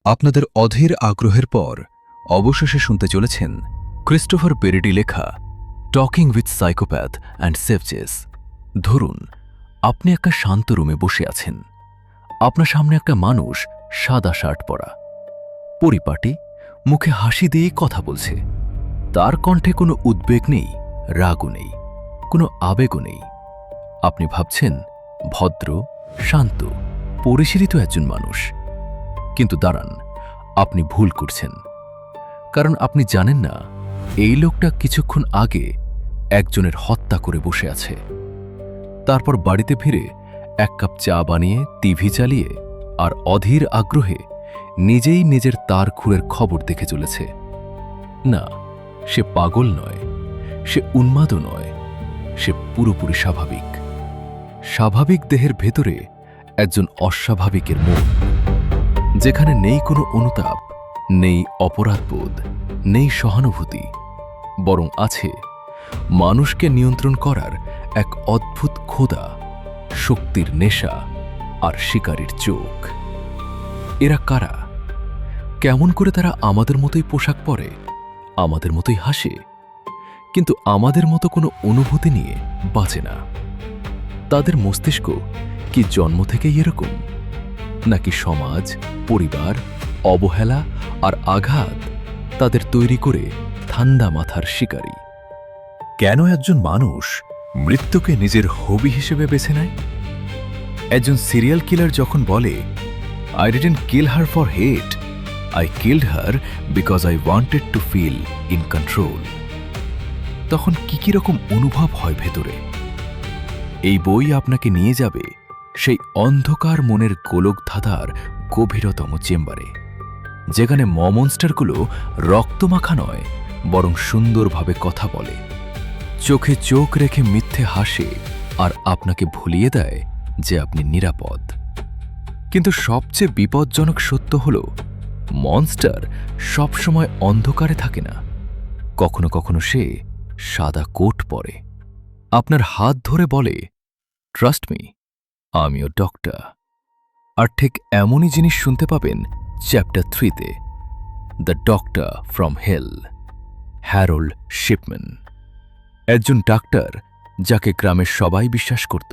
আপনাদের অধীর আগ্রহের পর অবশেষে শুনতে চলেছেন ক্রিস্টোফার পেরেডি লেখা টকিং উইথ সাইকোপ্যাথ অ্যান্ড সেভজেস। ধরুন, আপনি একটা শান্ত রুমে বসে আছেন। আপনার সামনে একটা মানুষ সাদা শার্ট পরা, পরিপাটি, মুখে হাসি দিয়ে কথা বলছে। তার কণ্ঠে কোনো উদ্বেগ নেই, রাগও নেই, কোনো আবেগও নেই। আপনি ভাবছেন, ভদ্র, শান্ত, পরিশীলিত একজন মানুষ। কিন্তু দাঁড়ান, আপনি ভুল করছেন। কারণ আপনি জানেন না এই লোকটা কিছুক্ষণ আগে একজনের হত্যা করে বসে আছে। তারপর বাড়িতে ফিরে এক কাপ চা বানিয়ে, টিভি চালিয়ে আর অধীর আগ্রহে নিজেই নিজের তার খুঁড়ের খবর দেখে চলেছে। না, সে পাগল নয়, সে উন্মাদও নয়, সে পুরোপুরি স্বাভাবিক। স্বাভাবিক দেহের ভেতরে একজন অস্বাভাবিকের মন, যেখানে নেই কোনো অনুতাপ, নেই অপরাধবোধ, নেই সহানুভূতি, বরং আছে মানুষকে নিয়ন্ত্রণ করার এক অদ্ভুত ক্ষুধা, শক্তির নেশা আর শিকারীর চোখ। এরা কারা? কেমন করে তারা আমাদের মতোই পোশাক পরে, আমাদের মতোই হাসে, কিন্তু আমাদের মতো কোনো অনুভূতি নিয়ে বাঁচে না? তাদের মস্তিষ্ক কি জন্ম থেকেই এরকম, নাকি সমাজ, পরিবার, অবহেলা আর আঘাত তাদের তৈরি করে ঠান্ডা মাথার শিকারী? কেন একজন মানুষ মৃত্যুকে নিজের হবি হিসেবে বেছে নেয়? একজন সিরিয়াল কিলার যখন বলে, I didn't kill her for hate, I killed her because I wanted to fill in control, তখন কি রকম অনুভব হয় ভেতরে? এই বই আপনাকে নিয়ে যাবে সেই অন্ধকার মনের গোলকধাঁধার গভীরতম চেম্বারে, যেখানে মনস্টারগুলো রক্তমাখা নয়, বরং সুন্দরভাবে কথা বলে, চোখে চোখ রেখে মিথ্যে হাসে আর আপনাকে ভুলিয়ে দেয় যে আপনি নিরাপদ। কিন্তু সবচেয়ে বিপজ্জনক সত্য হল, মনস্টার সবসময় অন্ধকারে থাকে না। কখনো কখনো সে সাদা কোট পরে, আপনার হাত ধরে বলে, ট্রাস্ট মি, আমিও ডক্টর। আর ঠিক এমনই জিনিস শুনতে পাবেন চ্যাপ্টার 3-তে, the doctor from hell, Harold Shipman. একজন ডাক্তার যাকে গ্রামের সবাই বিশ্বাস করত,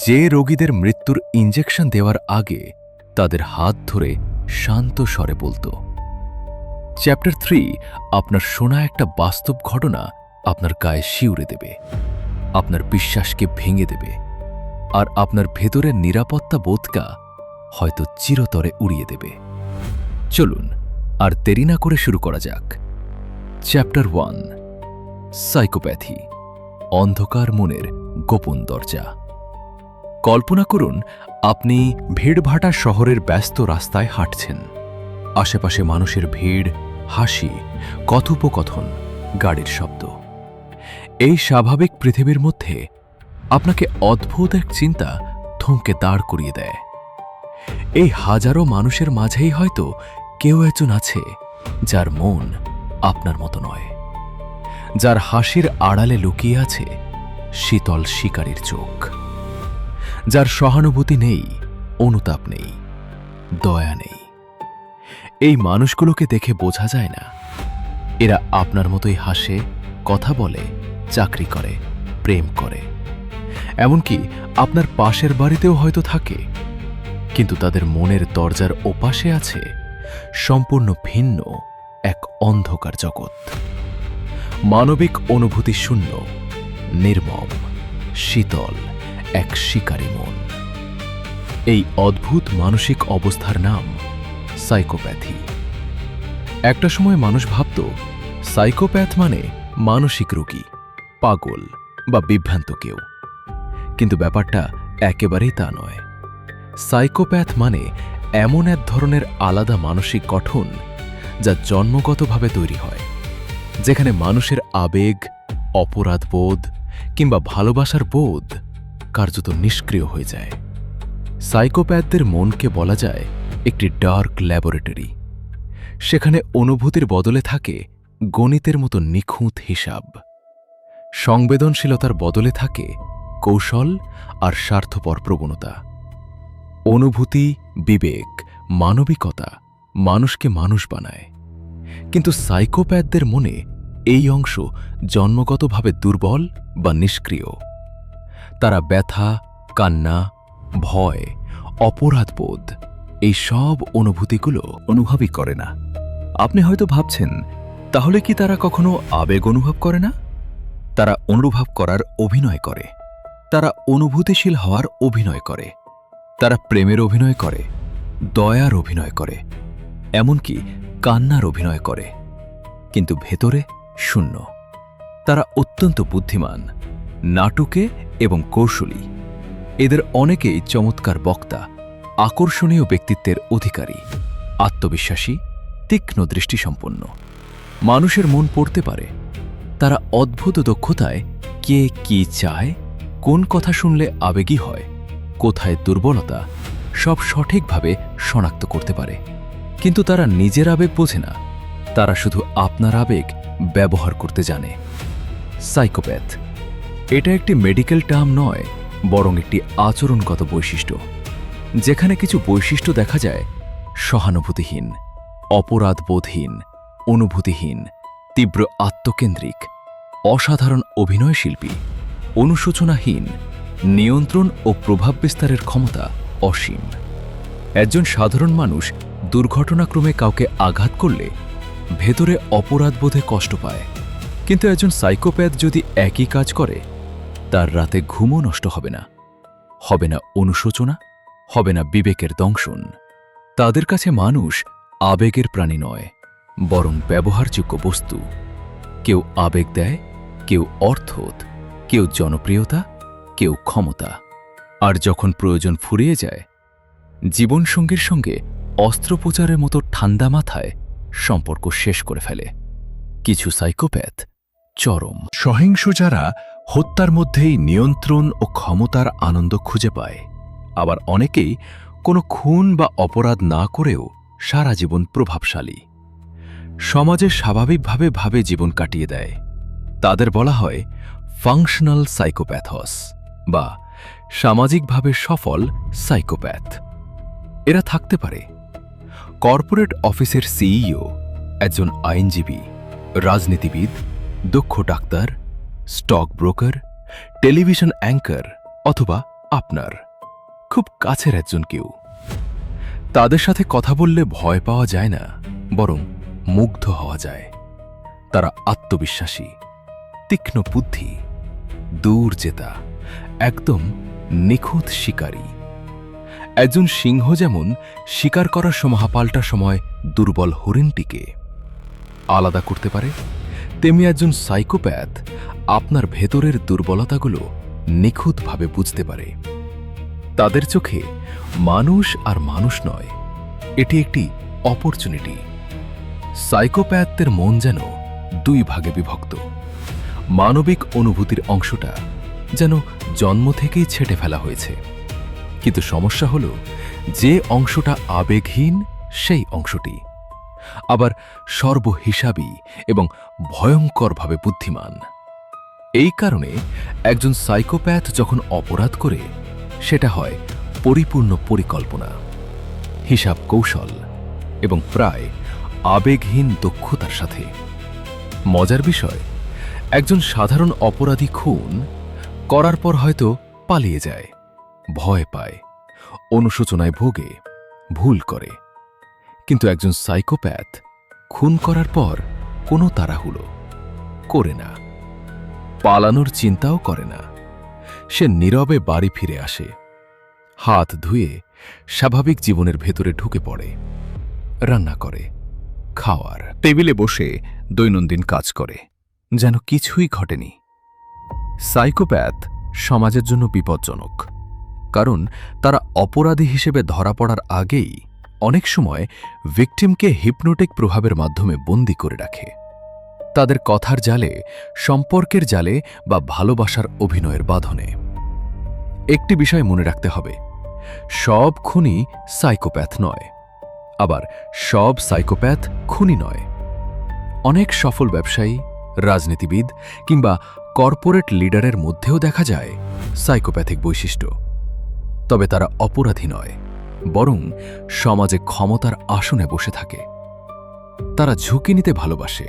যে রোগীদের মৃত্যুর ইঞ্জেকশন দেওয়ার আগে তাদের হাত ধরে শান্ত স্বরে বলত। চ্যাপ্টার 3 আপনার শোনা একটা বাস্তব ঘটনা আপনার গায়ে শিউরে দেবে, আপনার বিশ্বাসকে ভেঙে দেবে, আর আপনার ভেতরের নিরাপত্তা বোধকা হয়তো চিরতরে উড়িয়ে দেবে। চলুন আর দেরি না করে শুরু করা যাক। চ্যাপ্টার 1, সাইকোপ্যাথি, অন্ধকার মনের গোপন দরজা। কল্পনা করুন, আপনি ভিড়ভাটা শহরের ব্যস্ত রাস্তায় হাঁটছেন। আশেপাশে মানুষের ভিড়, হাসি, কথোপকথন, গাড়ির শব্দ। এই স্বাভাবিক পৃথিবীর মধ্যে আপনাকে অদ্ভুত এক চিন্তা থমকে দাঁড় করিয়ে দেয়। এই হাজারো মানুষের মাঝেই হয়তো কেউ একজন আছে যার মন আপনার মতো নয়, যার হাসির আড়ালে লুকিয়ে আছে শীতল শিকারীর চোখ, যার সহানুভূতি নেই, অনুতাপ নেই, দয়া নেই। এই মানুষগুলোকে দেখে বোঝা যায় না এরা আপনার মতোই হাসে, কথা বলে, চাকরি করে, প্রেম করে, এমনকি আপনার পাশের বাড়িতেও হয়তো থাকে। কিন্তু তাদের মনের দরজার ওপাশে আছে সম্পূর্ণ ভিন্ন এক অন্ধকার জগৎ, মানবিক অনুভূতি শূন্য, নির্মম, শীতল এক শিকারী মন। এই অদ্ভুত মানসিক অবস্থার নাম সাইকোপ্যাথি। একটা সময় মানুষ ভাবত সাইকোপ্যাথ মানে মানসিক রোগী, পাগল বা বিভ্রান্ত কেউ। কিন্তু ব্যাপারটা একেবারেই তা নয়। সাইকোপ্যাথ মানে এমন এক ধরনের আলাদা মানসিক গঠন যা জন্মগতভাবে তৈরি হয়, যেখানে মানুষের আবেগ, অপরাধবোধ কিংবা ভালোবাসার বোধ কার্যত নিষ্ক্রিয় হয়ে যায়। সাইকোপ্যাথদের মনকে বলা যায় একটি ডার্ক ল্যাবরেটরি। সেখানে অনুভূতির বদলে থাকে গণিতের মতো নিখুঁত হিসাব, সংবেদনশীলতার বদলে থাকে কৌশল আর স্বার্থপর প্রবণতা। অনুভূতি, বিবেক, মানবিকতা মানুষকে মানুষ বানায়। কিন্তু সাইকোপ্যাথদের মনে এই অংশ জন্মগতভাবে দুর্বল বা নিষ্ক্রিয়। তারা ব্যথা, কান্না, ভয়, অপরাধবোধ এই সব অনুভূতিগুলো অনুভবই করে না। আপনি হয়তো ভাবছেন, তাহলে কি তারা কখনো আবেগ অনুভব করে না? তারা অনুভব করার অভিনয় করে, তারা অনুভূতিশীল হওয়ার অভিনয় করে, তারা প্রেমের অভিনয় করে, দয়ার অভিনয় করে, এমনকি কান্নার অভিনয় করে, কিন্তু ভেতরে শূন্য। তারা অত্যন্ত বুদ্ধিমান, নাটুকে এবং কৌশলী। এদের অনেকেই চমৎকার বক্তা, আকর্ষণীয় ব্যক্তিত্বের অধিকারী, আত্মবিশ্বাসী, তীক্ষ্ণ দৃষ্টিসম্পন্ন। মানুষের মন পড়তে পারে। তারা অদ্ভুত দক্ষতায় কে কি চায়, কোন কথা শুনলে আবেগী হয়, কোথায় দুর্বলতা, সব সঠিকভাবে শনাক্ত করতে পারে। কিন্তু তারা নিজের আবেগ বোঝে না, তারা শুধু আপনার আবেগ ব্যবহার করতে জানে। সাইকোপ্যাথ এটা একটি মেডিকেল টার্ম নয়, বরং একটি আচরণগত বৈশিষ্ট্য। যেখানে কিছু বৈশিষ্ট্য দেখা যায়: সহানুভূতিহীন, অপরাধবোধহীন, অনুভূতিহীন, তীব্র আত্মকেন্দ্রিক, অসাধারণ অভিনয়শিল্পী, অনুশোচনাহীন, নিয়ন্ত্রণ ও প্রভাব বিস্তারের ক্ষমতা অসীম। একজন সাধারণ মানুষ দুর্ঘটনাক্রমে কাউকে আঘাত করলে ভেতরে অপরাধবোধে কষ্ট পায়, কিন্তু একজন সাইকোপ্যাথ যদি একই কাজ করে, তার রাতে ঘুমও নষ্ট হবে না, হবে না অনুশোচনা, হবে না বিবেকের দংশন। তাদের কাছে মানুষ আবেগের প্রাণী নয়, বরং ব্যবহারযোগ্য বস্তু। কেউ আবেগ দেয়, কেউ অর্থ, কেউ জনপ্রিয়তা, কেউ ক্ষমতা। আর যখন প্রয়োজন ফুরিয়ে যায়, জীবনসঙ্গীর সঙ্গে অস্ত্রোপচারের মতো ঠান্ডা মাথায় সম্পর্ক শেষ করে ফেলে। কিছু সাইকোপ্যাথ চরম সহিংস যারা হত্যার মধ্যেই নিয়ন্ত্রণ ও ক্ষমতার আনন্দ খুঁজে পায়। আবার অনেকেই কোনো খুন বা অপরাধ না করেও সারা জীবন প্রভাবশালী। সমাজে স্বাভাবিকভাবে ভাবে জীবন কাটিয়ে দেয়। তাদের বলা হয় ফাংশনাল সাইকোপ্যাথস বা সামাজিকভাবে সফল সাইকোপ্যাথ। এরা থাকতে পারে কর্পোরেট অফিসের সিইও, একজন আইনজীবী, রাজনীতিবিদ, দক্ষ doctor, stock broker, television anchor, অথবা আপনার খুব কাছের একজন কেউ। তাদের সাথে কথা বললে ভয় পাওয়া যায় না, বরং মুগ্ধ হওয়া যায়। তারা আত্মবিশ্বাসী, তীক্ষ্ণ বুদ্ধি, দূর জেতা, একদম নিখুঁত শিকারী। একজন সিংহ যেমন শিকার করার সময় পাল্টা সময় দুর্বল হরিণটিকে আলাদা করতে পারে, তেমনি একজন সাইকোপ্যাথ আপনার ভেতরের দুর্বলতাগুলো নিখুঁতভাবে বুঝতে পারে। তাদের চোখে মানুষ আর মানুষ নয়, এটি একটি অপরচুনিটি। সাইকোপ্যাথদের মন যেন দুই ভাগে বিভক্ত। মানবিক অনুভূতির অংশটা যেন জন্ম থেকেই ছেঁটে ফেলা হয়েছে, কিন্তু সমস্যা হল যে অংশটা আবেগহীন সেই অংশটি আবার সর্বহিসাবী এবং ভয়ঙ্করভাবে বুদ্ধিমান। এই কারণে একজন সাইকোপ্যাথ যখন অপরাধ করে, সেটা হয় পরিপূর্ণ পরিকল্পনা, হিসাব কৌশল এবং প্রায় আবেগহীন দক্ষতার সাথে। মজার বিষয়, একজন সাধারণ অপরাধী খুন করার পর হয়তো পালিয়ে যায়, ভয় পায়, অনুশোচনায় ভোগে, ভুল করে। কিন্তু একজন সাইকোপ্যাথ খুন করার পর কোনো তাড়াহুড়ো করে না, পালানোর চিন্তাও করে না। সে নীরবে বাড়ি ফিরে আসে, হাত ধুয়ে স্বাভাবিক জীবনের ভেতরে ঢুকে পড়ে, রান্না করে, খাওয়ার টেবিলে বসে দৈনন্দিন কাজ করে, যেন কিছুই ঘটেনি। সাইকোপ্যাথ সমাজের জন্য বিপজ্জনক, কারণ তারা অপরাধী হিসেবে ধরা পড়ার আগেই অনেক সময় ভিকটিমকে হিপনোটিক প্রভাবের মাধ্যমে বন্দী করে রাখে। তাদের কথার জালে, সম্পর্কের জালে বা ভালোবাসার অভিনয়ের বাঁধনে। একটি বিষয় মনে রাখতে হবে, সব খুনি সাইকোপ্যাথ নয়, আবার সব সাইকোপ্যাথ খুনি নয়। অনেক সফল ব্যবসায়ী, রাজনীতিবিদ কিংবা কর্পোরেট লিডারের মধ্যেও দেখা যায় সাইকোপ্যাথিক বৈশিষ্ট্য। তবে তারা অপরাধী নয়, বরং সমাজে ক্ষমতার আসনে বসে থাকে। তারা ঝুঁকি নিতে ভালোবাসে,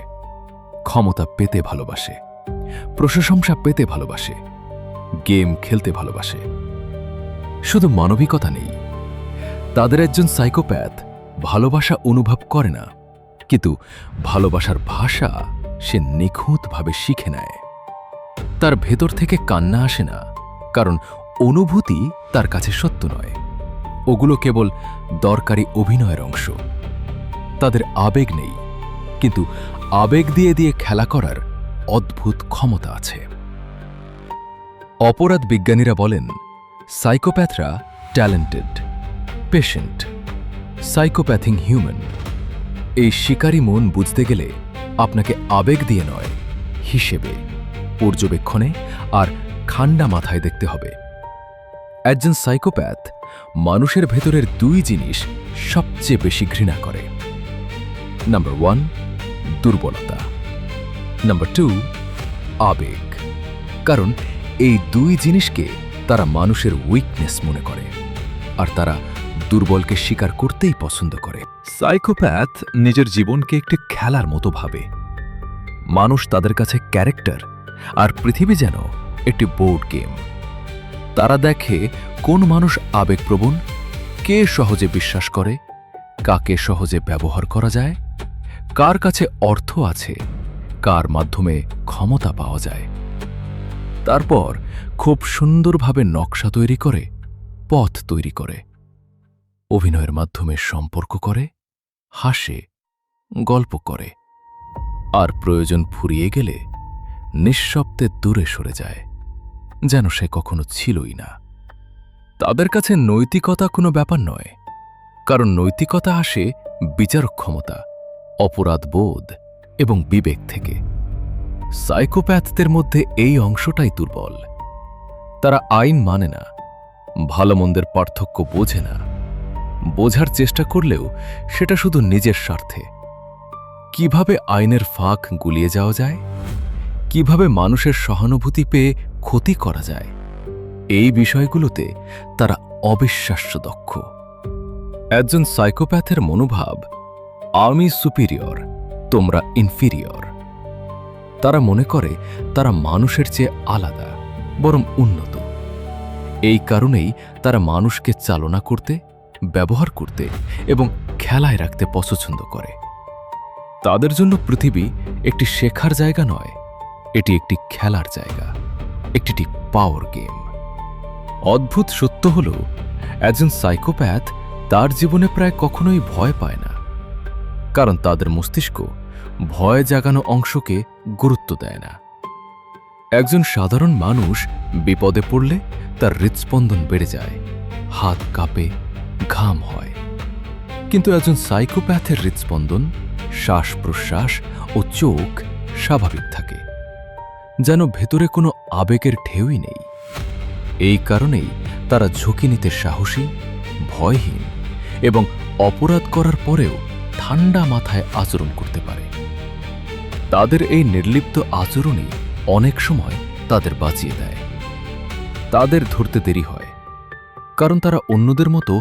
ক্ষমতা পেতে ভালোবাসে, প্রশংসা পেতে ভালোবাসে, গেম খেলতে ভালোবাসে। শুধু মানবিকতা নেই, তাদের একজন সাইকোপ্যাথ ভালোবাসা অনুভব করে না, কিন্তু ভালোবাসার ভাষা সে নিখুঁতভাবে শিখে নেয়। তার ভেতর থেকে কান্না আসে না, কারণ অনুভূতি তার কাছে সত্য নয়, ওগুলো কেবল দরকারি অভিনয়ের অংশ। তাদের আবেগ নেই, কিন্তু আবেগ দিয়ে দিয়ে খেলা করার অদ্ভুত ক্ষমতা আছে। অপরাধ বিজ্ঞানীরা বলেন সাইকোপ্যাথরা ট্যালেন্টেড, পেশেন্ট, সাইকোপ্যাথিং হিউম্যান। এই শিকারী মন বুঝতে গেলে আপনাকে আবেগ দিয়ে নয়, হিসেবে, পর্যবেক্ষণে আর ঠান্ডা মাথায় দেখতে হবে। একজন সাইকোপ্যাথ মানুষের ভেতরের দুই জিনিস সবচেয়ে বেশি ঘৃণা করে। নাম্বার 1, দুর্বলতা। নাম্বার 2, আবেগ। কারণ এই দুই জিনিসকে তারা মানুষের উইকনেস মনে করে, আর তারা দুর্বলকে স্বীকার করতেই পছন্দ করে। সাইকোপ্যাথ নিজের জীবনকে একটি খেলার মতো ভাবে। মানুষ তাদের কাছে ক্যারেক্টার, আর পৃথিবী যেন একটি বোর্ড গেম। তারা দেখে কোন মানুষ আবেগপ্রবণ, কে সহজে বিশ্বাস করে, কাকে সহজে ব্যবহার করা যায়, কার কাছে অর্থ আছে, কার মাধ্যমে ক্ষমতা পাওয়া যায়। তারপর খুব সুন্দরভাবে নকশা তৈরি করে, পথ তৈরি করে, অভিনয়ের মাধ্যমে সম্পর্ক করে, হাসে, গল্প করে, আর প্রয়োজন ফুরিয়ে গেলে নিঃশব্দে দূরে সরে যায়, যেন সে কখনো ছিলই না। তাদের কাছে নৈতিকতা কোনো ব্যাপার নয়, কারণ নৈতিকতা আসে বিচারক ক্ষমতা, অপরাধ বোধ এবং বিবেক থেকে। সাইকোপ্যাথদের মধ্যে এই অংশটাই দুর্বল। তারা আইন মানে না, ভালো মন্দের পার্থক্য বোঝে না, বোঝার চেষ্টা করলেও সেটা শুধু নিজের স্বার্থে। কিভাবে আইনের ফাঁক গুলিয়ে যাওয়া যায়, কিভাবে মানুষের সহানুভূতি পেয়ে ক্ষতি করা যায়, এই বিষয়গুলোতে তারা অবিশ্বাস্য দক্ষ। একজন সাইকোপ্যাথের মনোভাব, আমি সুপিরিয়র, তোমরা ইনফিরিয়র। তারা মনে করে তারা মানুষের চেয়ে আলাদা, বরং উন্নত। এই কারণেই তারা মানুষকে চালনা করতে, ব্যবহার করতে এবং খেলায় রাখতে পছন্দ করে। তাদের জন্য পৃথিবী একটি শেখার জায়গা নয়, এটি একটি খেলার জায়গা, একটি পাওয়ার গেম। অদ্ভুত সত্য হল, একজন সাইকোপ্যাথ তার জীবনে প্রায় কখনোই ভয় পায় না, কারণ তাদের মস্তিষ্ক ভয় জাগানো অংশকে গুরুত্ব দেয় না। একজন সাধারণ মানুষ বিপদে পড়লে তার হৃৎস্পন্দন বেড়ে যায়, হাত কাঁপে, ঘাম হয়। কিন্তু একজন সাইকোপ্যাথের হৃৎস্পন্দন, শ্বাস প্রশ্বাস ও চোখ স্বাভাবিক থাকে, যেন ভেতরে কোনো আবেগের ঢেউই নেই। এই কারণেই তারা ঝুঁকি নিতে সাহসী, ভয়হীন এবং অপরাধ করার পরেও ঠান্ডা মাথায় আচরণ করতে পারে। তাদের এই নির্লিপ্ত আচরণই অনেক সময় তাদের বাঁচিয়ে দেয়। তাদের ধরতে দেরি হয়, কারণ তারা অন্যদের মতো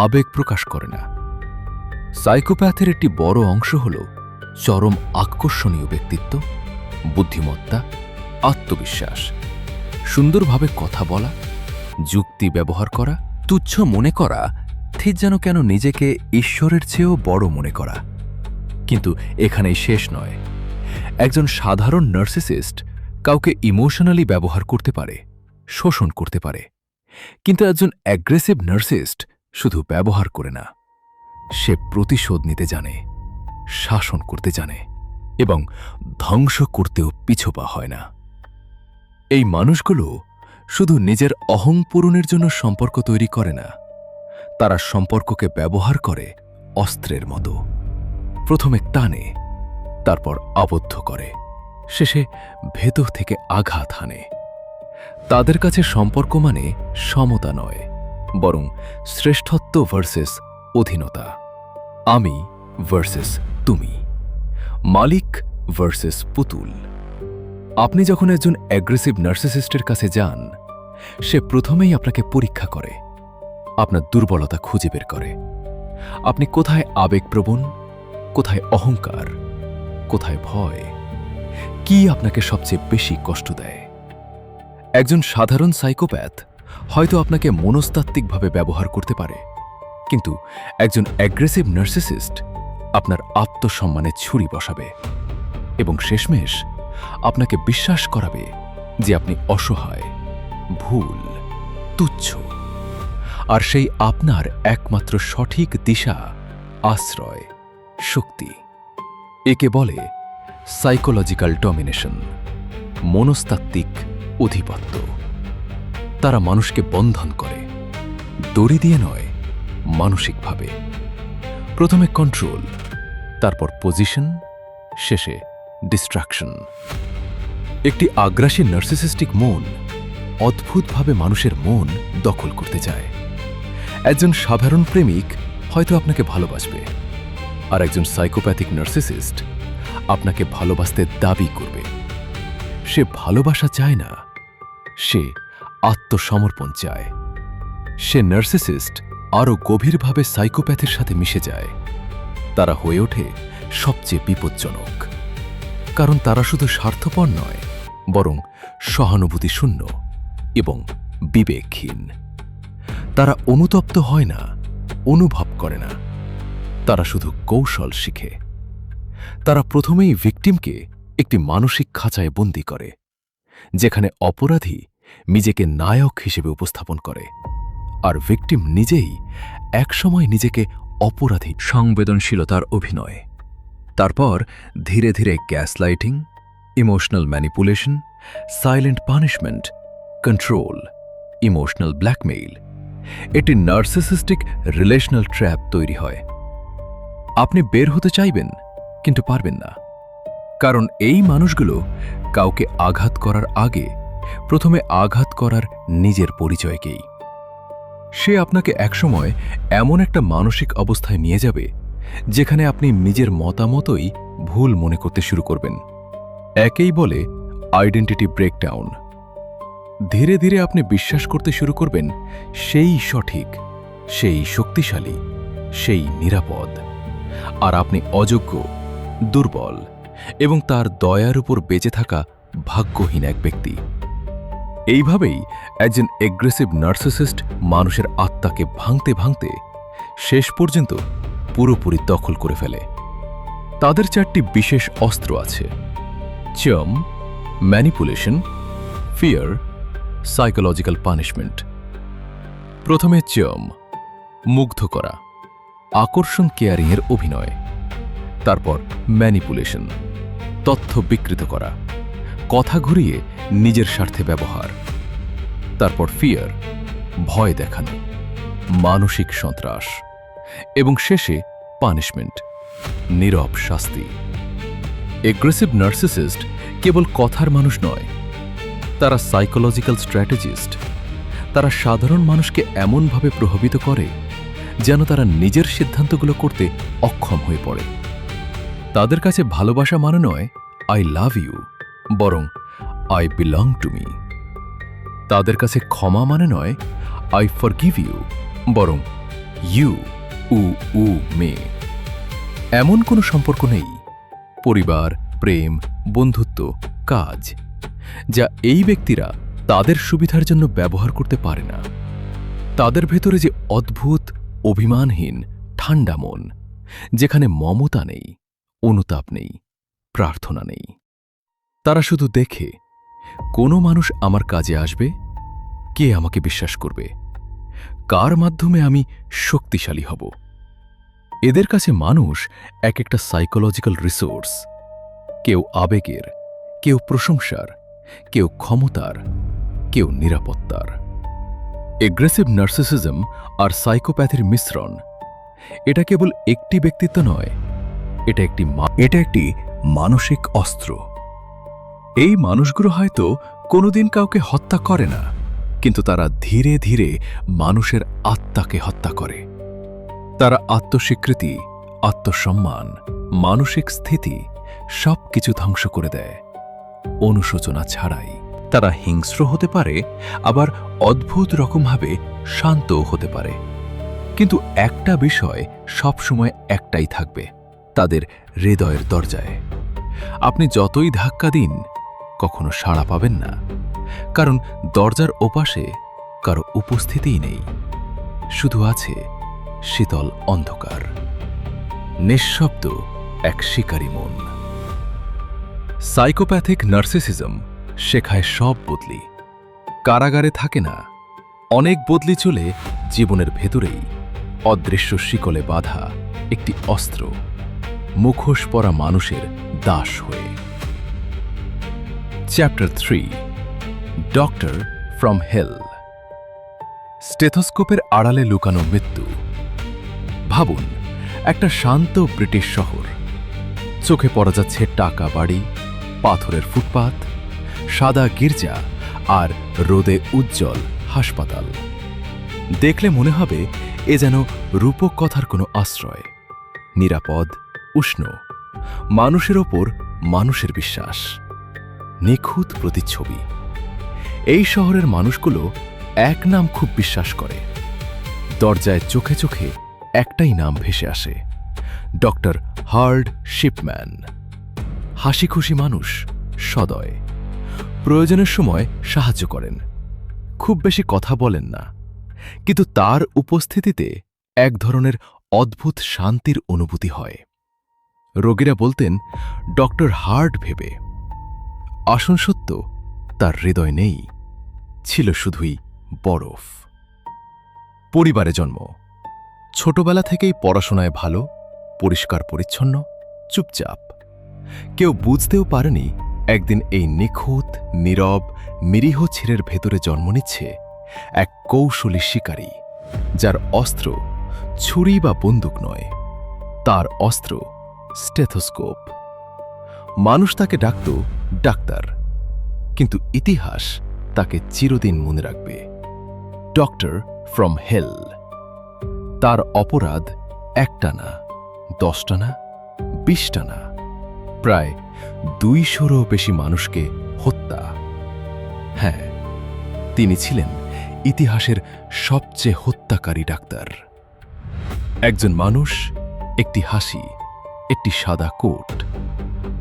আবেগ প্রকাশ করে না। সাইকোপ্যাথের একটি বড় অংশ হল চরম আকর্ষণীয় ব্যক্তিত্ব, বুদ্ধিমত্তা, আত্মবিশ্বাস, সুন্দরভাবে কথা বলা, যুক্তি ব্যবহার করা, তুচ্ছ মনে করা, ঠিক যেন কেন নিজেকে ঈশ্বরের চেয়েও বড় মনে করা। কিন্তু এখানেই শেষ নয়। একজন সাধারণ নার্সিসিস্ট কাউকে ইমোশনালি ব্যবহার করতে পারে, শোষণ করতে পারে, কিন্তু একজন অ্যাগ্রেসিভ নার্সিস্ট শুধু ব্যবহার করে না, সে প্রতিশোধ নিতে জানে, শাসন করতে জানে এবং ধ্বংস করতেও পিছপা হয় না। এই মানুষগুলো শুধু নিজের অহং পূরণের জন্য সম্পর্ক তৈরি করে না, তারা সম্পর্ককে ব্যবহার করে অস্ত্রের মতো। প্রথমে টানে, তারপর আবদ্ধ করে, শেষে ভেতর থেকে আঘাত হানে। তাদের কাছে সম্পর্ক মানে সমতা নয়, বরং শ্রেষ্ঠত্ব ভার্সেস অধীনতা, আমি ভার্সেস তুমি, মালিক ভার্সেস পুতুল। আপনি যখন একজন অ্যাগ্রেসিভ নার্সিসিস্টের কাছে যান, সে প্রথমেই আপনাকে পরীক্ষা করে। আপনার দুর্বলতা খুঁজে বের করে। আপনি কোথায় আবেগপ্রবণ, কোথায় অহংকার, কোথায় ভয়, কি আপনাকে সবচেয়ে বেশি কষ্ট দেয়। একজন সাধারণ সাইকোপ্যাথ হয়তো আপনাকে মনস্তাত্ত্বিকভাবে ব্যবহার করতে পারে, কিন্তু একজন অ্যাগ্রেসিভ নার্সিসিস্ট আপনার আত্মসম্মানে ছুরি বসাবে এবং শেষমেশ আপনাকে বিশ্বাস করাবে যে আপনি অসহায়, ভুল, তুচ্ছ, আর সেই আপনার একমাত্র সঠিক দিশা, আশ্রয়, শক্তি। একে বলে সাইকোলজিক্যাল ডমিনেশন, মনস্তাত্ত্বিক অধিপত্য। তারা মানুষকে বন্ধন করে, দড়ি দিয়ে নয়, মানসিকভাবে। প্রথমে কন্ট্রোল, তারপর পজিশন, শেষে ডিস্ট্রাকশন। একটি আগ্রাসী নার্সিসিস্টিক মন অদ্ভুতভাবে মানুষের মন দখল করতে চায়। একজন সাধারণ প্রেমিক হয়তো আপনাকে ভালোবাসবে, আর একজন সাইকোপ্যাথিক নার্সিসিস্ট আপনাকে ভালোবাসতে দাবি করবে। সে ভালোবাসা চায় না, সে আত্মসমর্পণ চায়। সে নার্সিসিস্ট আরও গভীরভাবে সাইকোপ্যাথের সাথে মিশে যায়। তারা হয়ে ওঠে সবচেয়ে বিপজ্জনক, কারণ তারা শুধু স্বার্থপর নয়, বরং সহানুভূতিশূন্য এবং বিবেকহীন। তারা অনুতপ্ত হয় না, অনুভব করে না, তারা শুধু কৌশল শিখে। তারা প্রথমেই ভিকটিমকে একটি মানসিক খাঁচায় বন্দী করে, যেখানে অপরাধী নিজেকে নায়ক হিসেবে উপস্থাপন করে, আর ভিকটিম নিজেই একসময় নিজেকে অপরাধী। সংবেদনশীলতার অভিনয়, তারপর ধীরে ধীরে gaslighting, emotional manipulation, silent punishment, control, emotional blackmail. এটি নার্সিসিস্টিক রিলেশনাল ট্র্যাপ তৈরি হয়। আপনি বের হতে চাইবেন, কিন্তু পারবেন না, কারণ এই মানুষগুলো কাউকে আঘাত করার আগে প্রথমে আঘাত করার নিজের পরিচয়কেই। সে আপনাকে একসময় এমন একটা মানসিক অবস্থায় নিয়ে যাবে যেখানে আপনি নিজের মতামতই ভুল মনে করতে শুরু করবেন। একেই বলে আইডেন্টিটি ব্রেকডাউন। ধীরে ধীরে আপনি বিশ্বাস করতে শুরু করবেন সেই সঠিক, সেই শক্তিশালী, সেই নিরাপদ, আর আপনি অযোগ্য, দুর্বল এবং তার দয়ার উপর বেঁচে থাকা ভাগ্যহীন এক ব্যক্তি। এইভাবেই একজন এগ্রেসিভ নার্সিসিস্ট মানুষের আত্মাকে ভাঙতে ভাঙতে শেষ পর্যন্ত পুরোপুরি দখল করে ফেলে। তাদের 4টি বিশেষ অস্ত্র আছে: charm, manipulation, fear, psychological punishment. প্রথমে চার্ম, মুগ্ধ করা, আকর্ষণ কেয়ারিংয়ের অভিনয়। তারপর ম্যানিপুলেশন, তথ্য বিকৃত করা, কথা ঘুরিয়ে নিজের স্বার্থে ব্যবহার। তারপর ফিয়ার, ভয় দেখানো, মানসিক সন্ত্রাস, এবং শেষে পানিশমেন্ট, নীরব শাস্তি। এগ্রেসিভ নার্সিসিস্ট কেবল কথার মানুষ নয়, তারা সাইকোলজিক্যাল স্ট্র্যাটেজিস্ট। তারা সাধারণ মানুষকে এমনভাবে প্রভাবিত করে যেন তারা নিজের সিদ্ধান্তগুলো করতে অক্ষম হয়ে পড়ে। তাদের কাছে ভালোবাসা মানে নয় আই লাভ ইউ, বরং আই বিলং টু মি। তাদের কাছে ক্ষমা মানে নয় আই ফরগিভ ইউ, বরং ইউ উ মে। এমন কোনো সম্পর্ক নেই, পরিবার, প্রেম, বন্ধুত্ব, কাজ, যা এই ব্যক্তিরা তাদের সুবিধার জন্য ব্যবহার করতে পারে না। তাদের ভেতরে যে অদ্ভুত, অভিমানহীন, ঠান্ডা মন, যেখানে মমতা নেই, অনুতাপ নেই, প্রার্থনা নেই। তারা শুধু দেখে কোনো মানুষ আমার কাজে আসবে, কে আমাকে বিশ্বাস করবে, কার মাধ্যমে আমি শক্তিশালী হব। এদের কাছে মানুষ এক একটা সাইকোলজিক্যাল রিসোর্স, কেউ আবেগের, কেউ প্রশংসার, কেউ ক্ষমতার, কেউ নিরাপত্তার। এগ্রেসিভ নার্সিসিজম আর সাইকোপ্যাথির মিশ্রণ। এটা কেবল একটি ব্যক্তিত্ব নয়, এটা একটি মানসিক অস্ত্র। এই মানুষগুলো হয়তো কোনোদিন কাউকে হত্যা করে না, কিন্তু তারা ধীরে ধীরে মানুষের আত্মাকে হত্যা করে। তারা আত্মস্বীকৃতি, আত্মসম্মান, মানসিক স্থিতি সবকিছু ধ্বংস করে দেয় অনুশোচনা ছাড়াই। তারা হিংস্র হতে পারে, আবার অদ্ভুত রকমভাবে শান্তও হতে পারে। কিন্তু একটা বিষয় সবসময় একটাই থাকবে, তাদের হৃদয়ের দরজায়। আপনি যতই ধাক্কা দিন, কখনো সাড়া পাবেন না, কারণ দরজার ওপাশে কারো উপস্থিতিই নেই। শুধু আছে শীতল অন্ধকার, নিঃশব্দ এক শিকারী মন। সাইকোপ্যাথিক নার্সিসিজম শেখায় সব বদলি কারাগারে থাকে না। অনেক বদলি চলে জীবনের ভেতরেই, অদৃশ্য শিকলে বাঁধা একটি অস্ত্র, মুখোশ পরা মানুষের দাস হয়ে। চ্যাপ্টার 3, ডক্টর ফ্রম হেল। স্টেথোস্কোপের আড়ালে লুকানো মৃত্যু। ভাবুন, একটা শান্ত ব্রিটিশ শহর, চোখে পড়া যাচ্ছে টাকা বাড়ি, পাথরের ফুটপাত, সাদা গির্জা আর রোদে উজ্জ্বল হাসপাতাল। দেখলে মনে হবে এ যেন রূপক কথার কোনো আশ্রয়, নিরাপদ, উষ্ণ, মানুষের ওপর মানুষের বিশ্বাস, নিখুঁত প্রতিচ্ছবি। এই শহরের মানুষগুলো এক নাম খুব বিশ্বাস করে। দরজায় চোখে চোখে একটাই নাম ভেসে আসে, ডক্টর হার্ড শিপম্যান। হাসি খুশি মানুষ, সদয়, প্রয়োজনের সময় সাহায্য করেন, খুব বেশি কথা বলেন না, কিন্তু তার উপস্থিতিতে এক ধরনের অদ্ভুত শান্তির অনুভূতি হয়। রোগীরা বলতেন ডক্টর হার্ড ভেবে। আসন সত্য, তার হৃদয় নেই, ছিল শুধুই বরফ। পরিবারে জন্ম। ছোটবেলা থেকেই পড়াশোনায় ভালো, পরিষ্কার পরিচ্ছন্ন, চুপচাপ। কেউ বুঝতেও পারেনি একদিন এই নিখুঁত, নীরব, নিরীহ ছেলের ভেতরে জন্ম নিচ্ছে এক কৌশলী শিকারী, যার অস্ত্র ছুরি বা বন্দুক নয়, তার অস্ত্র স্টেথোস্কোপ। মানুষ তাকে ডাকত ডাক্তার, কিন্তু ইতিহাস তাকে চিরদিন মনে রাখবে, ডক্টর ফ্রম হেল। তার অপরাধ একটা না, 10টা না, 20টা না, প্রায় 200-রও বেশি মানুষকে হত্যা। হ্যাঁ, তিনি ছিলেন ইতিহাসের সবচেয়ে হত্যাকারী ডাক্তার। একজন মানুষ, একটি হাসি, একটি সাদা কোট,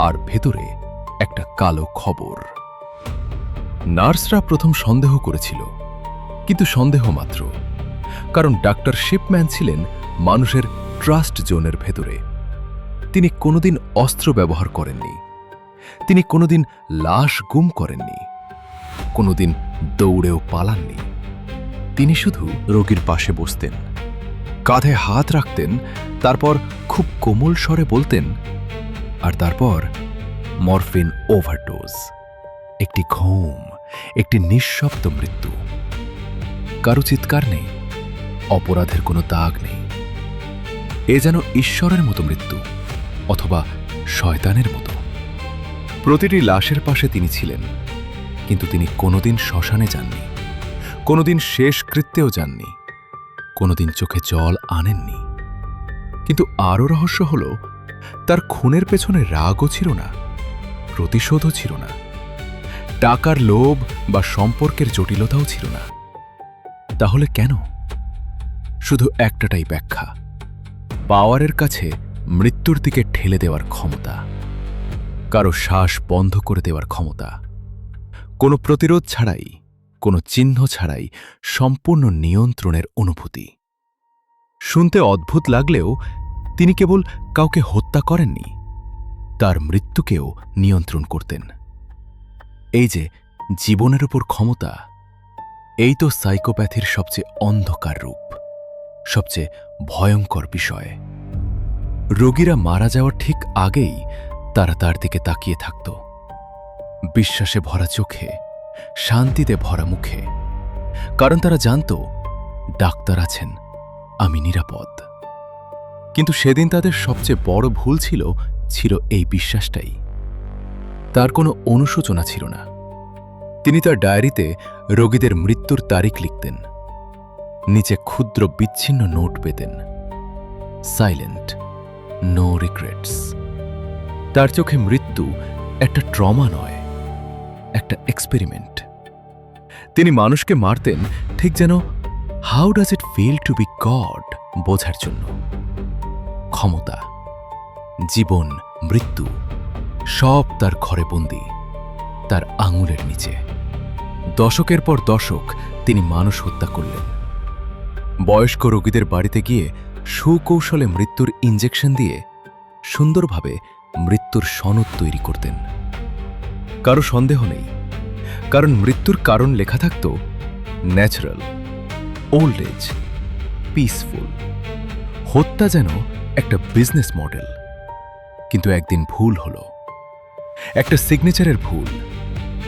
আর ভেতরে একটা কালো খবর। নার্সরা প্রথম সন্দেহ করেছিল, কিন্তু সন্দেহ মাত্র, কারণ ডাক্তার শিপম্যান ছিলেন মানুষের ট্রাস্ট জোনের ভেতরে। তিনি কোনোদিন অস্ত্র ব্যবহার করেননি, তিনি কোনোদিন লাশ গুম করেননি, কোনোদিন দৌড়েও পালাননি। তিনি শুধু রোগীর পাশে বসতেন, কাঁধে হাত রাখতেন, তারপর খুব কোমল স্বরে বলতেন, আর তারপর মরফিন ওভারডোজ, একটি ঘুম, একটি নিঃশব্দ মৃত্যু। কারো চিৎকার নেই, অপরাধের কোনো দাগ নেই। এ যেন ঈশ্বরের মতো মৃত্যু, অথবা শয়তানের মতো। প্রতিটি লাশের পাশে তিনি ছিলেন, কিন্তু তিনি কোনোদিন শ্মশানে যাননি, কোনোদিন শেষ কৃত্যেও যাননি, কোনোদিন চোখে জল আনেননি। কিন্তু আরও রহস্য হল, তার খুনের পেছনে রাগও ছিল না, প্রতিশোধও ছিল না, টাকার লোভ বা সম্পর্কের জটিলতাও ছিল না। তাহলে কেন? শুধু একটাটাই ব্যাখ্যা, পাওয়ারের কাছে মৃত্যুর দিকে ঠেলে দেওয়ার ক্ষমতা, কারো শ্বাস বন্ধ করে দেওয়ার ক্ষমতা, কোনো প্রতিরোধ ছাড়াই, কোনো চিহ্ন ছাড়াই সম্পূর্ণ নিয়ন্ত্রণের অনুভূতি। শুনতে অদ্ভুত লাগলেও তিনি কেবল কাউকে হত্যা করেননি, তার মৃত্যুকেও নিয়ন্ত্রণ করতেন। এই যে জীবনের উপর ক্ষমতা, এই তো সাইকোপ্যাথির সবচেয়ে অন্ধকার রূপ, সবচেয়ে ভয়ঙ্কর বিষয়। রোগীরা মারা যাওয়ার ঠিক আগেই তারা তার দিকে তাকিয়ে থাকত, বিশ্বাসে ভরা চোখে, শান্তিতে ভরা মুখে, কারণ তারা জানত ডাক্তার আছেন, আমি নিরাপদ। কিন্তু সেদিন তাদের সবচেয়ে বড় ভুল ছিল এই বিশ্বাসটাই। তার কোনো অনুশোচনা ছিল না। তিনি তার ডায়েরিতে রোগীদের মৃত্যুর তারিখ লিখতেন, নিচে ক্ষুদ্র বিচ্ছিন্ন নোট পেতেন, সাইলেন্ট, নো রিগ্রেটস। তার চোখে মৃত্যু একটা ট্রমা নয়, একটা এক্সপেরিমেন্ট। তিনি মানুষকে মারতেন ঠিক যেন how does it feel to be God বোঝার জন্য। ক্ষমতা, জীবন, মৃত্যু সব তার ঘরে বন্দী, তার আঙুলের নিচে। দশকের পর দশক তিনি মানুষ হত্যা করলেন। বয়স্ক রোগীদের বাড়িতে গিয়ে সুকৌশলে মৃত্যুর ইঞ্জেকশন দিয়ে সুন্দরভাবে মৃত্যুর সনদ তৈরি করতেন। কারো সন্দেহ নেই, কারণ মৃত্যুর কারণ লেখা থাকত ন্যাচারাল, ওল্ড এজ, পিসফুল। হত্যা যেন একটা বিজনেস মডেল। কিন্তু একদিন ভুল হলো, একটা সিগনেচারের ভুল,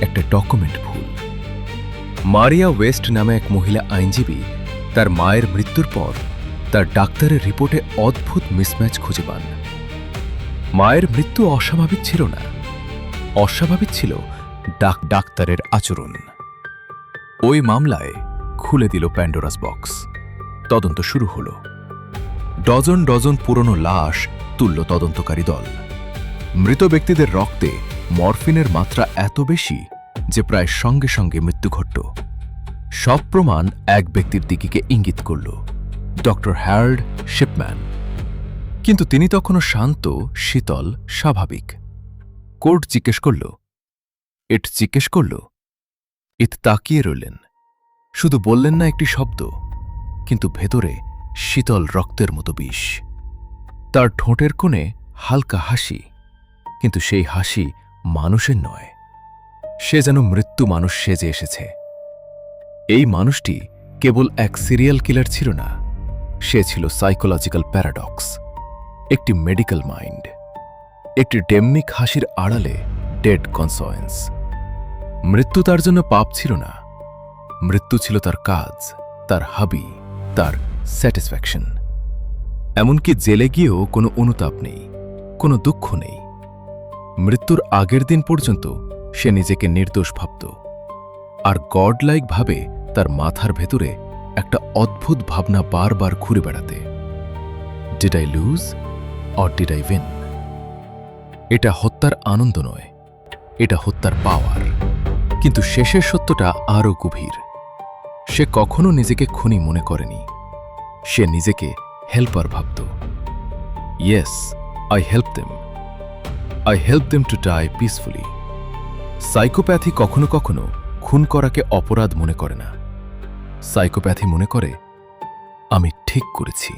একটা ডকুমেন্ট ভুল। মারিয়া ওয়েস্ট নামে এক মহিলা আইনজীবী তার মায়ের মৃত্যুর পর তার ডাক্তারের রিপোর্টে অদ্ভুত মিসম্যাচ খুঁজে পান। মায়ের মৃত্যু অস্বাভাবিক ছিল না, অস্বাভাবিক ছিল ডাক্তারের আচরণ। ওই মামলায় খুলে দিল প্যান্ডোরাস বক্স। তদন্ত শুরু হলো। ডজন ডজন পুরনো লাশ তুলল তদন্তকারী দল। মৃত ব্যক্তিদের রক্তে মরফিনের মাত্রা এত বেশি যে প্রায় সঙ্গে সঙ্গে মৃত্যু ঘটল। সব প্রমাণ এক ব্যক্তির দিকে ইঙ্গিত করল, ডক্টর হ্যারল্ড শিপম্যান। কিন্তু তিনি তখনও শান্ত, শীতল, স্বাভাবিক। কোর্ট জিজ্ঞেস করল, ইট তাকিয়ে রইলেন। শুধু বললেন না একটি শব্দ, কিন্তু ভেতরে শীতল রক্তের মতো বিষ। তার ঠোঁটের কোণে হালকা হাসি, কিন্তু সেই হাসি মানুষের নয়। সে যেন মৃত্যু মানুষ সেজে এসেছে। এই মানুষটি কেবল এক সিরিয়াল কিলার ছিল না, সে ছিল সাইকোলজিক্যাল প্যারাডক্স, একটি মেডিকেল মাইন্ড, একটি ডেমনিক হাসির আড়ালে ডেড কনসয়েন্স। মৃত্যু তার জন্য পাপ ছিল না, মৃত্যু ছিল তার কাজ, তার হবি, তার স্যাটিসফ্যাকশন। এমনকি জেলে গিয়েও কোনো অনুতাপ নেই, কোনো দুঃখ নেই। মৃত্যুর আগের দিন পর্যন্ত সে নিজেকে নির্দোষ ভাবত। আর গডলাইক ভাবে তার মাথার ভেতরে একটা অদ্ভুত ভাবনা বারবার ঘুরে বেড়াতে, did I lose or did I win? এটা হত্যার আনন্দ নয়, এটা হত্যার পাওয়ার। কিন্তু শেষের সত্যটা আরও গভীর। সে কখনো নিজেকে খুনি মনে করেনি, সে নিজেকে হেল্পার ভাবত। Yes, I help them to die peacefully. Psychopathy কখনো কখনো খুন করাকে অপরাধ মনে করে না। সাইকোপ্যাথি মনে করে আমি ঠিক করেছি।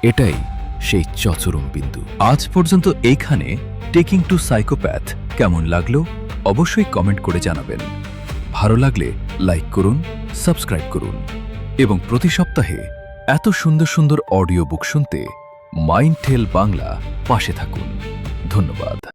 এটাই সেই চচরম বিন্দু। আজ পর্যন্ত এইখানে টেকিং টু সাইকোপ্যাথ কেমন লাগলো অবশ্যই কমেন্ট করে জানাবেন। ভালো লাগলে লাইক করুন, সাবস্ক্রাইব করুন এবং প্রতি সপ্তাহে এত সুন্দর সুন্দর অডিও বুক শুনতে মাইন্ড টেল বাংলা পাশে থাকুন। ধন্যবাদ।